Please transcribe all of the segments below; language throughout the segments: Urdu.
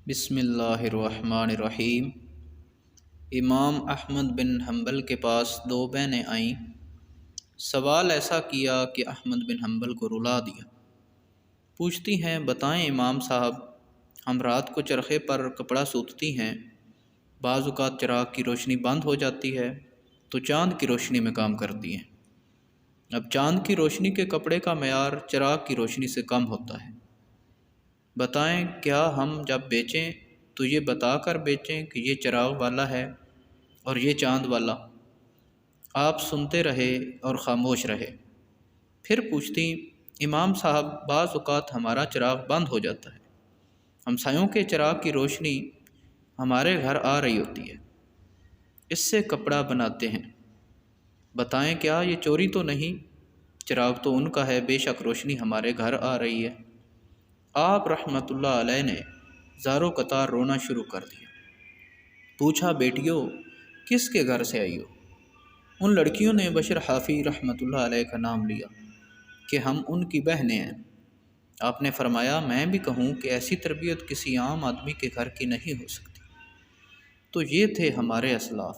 بسم اللہ الرحمن الرحیم۔ امام احمد بن حنبل کے پاس دو بہنیں آئیں۔ سوال ایسا کیا کہ احمد بن حنبل کو رلا دیا۔ پوچھتی ہیں، بتائیں امام صاحب، ہم رات کو چرخے پر کپڑا سوتتی ہیں، بعض اوقات چراغ کی روشنی بند ہو جاتی ہے تو چاند کی روشنی میں کام کرتی ہیں۔ اب چاند کی روشنی کے کپڑے کا معیار چراغ کی روشنی سے کم ہوتا ہے۔ بتائیں کیا ہم جب بیچیں تو یہ بتا کر بیچیں کہ یہ چراغ والا ہے اور یہ چاند والا؟ آپ سنتے رہے اور خاموش رہے۔ پھر پوچھتی، امام صاحب، بعض اوقات ہمارا چراغ بند ہو جاتا ہے، ہمسایوں کے چراغ کی روشنی ہمارے گھر آ رہی ہوتی ہے، اس سے کپڑا بناتے ہیں، بتائیں کیا یہ چوری تو نہیں؟ چراغ تو ان کا ہے، بے شک روشنی ہمارے گھر آ رہی ہے۔ آپ رحمۃ اللہ علیہ نے زارو قطار رونا شروع کر دیا۔ پوچھا، بیٹیوں کس کے گھر سے آئی ہو؟ ان لڑکیوں نے بشر حافی رحمۃ اللہ علیہ کا نام لیا کہ ہم ان کی بہنیں ہیں۔ آپ نے فرمایا، میں بھی کہوں کہ ایسی تربیت کسی عام آدمی کے گھر کی نہیں ہو سکتی۔ تو یہ تھے ہمارے اسلاف۔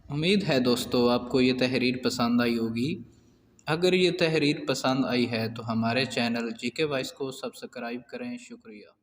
امید ہے دوستو آپ کو یہ تحریر پسند آئی ہوگی۔ اگر یہ تحریر پسند آئی ہے تو ہمارے چینل جی کے وائس کو سبسکرائب کریں۔ شکریہ۔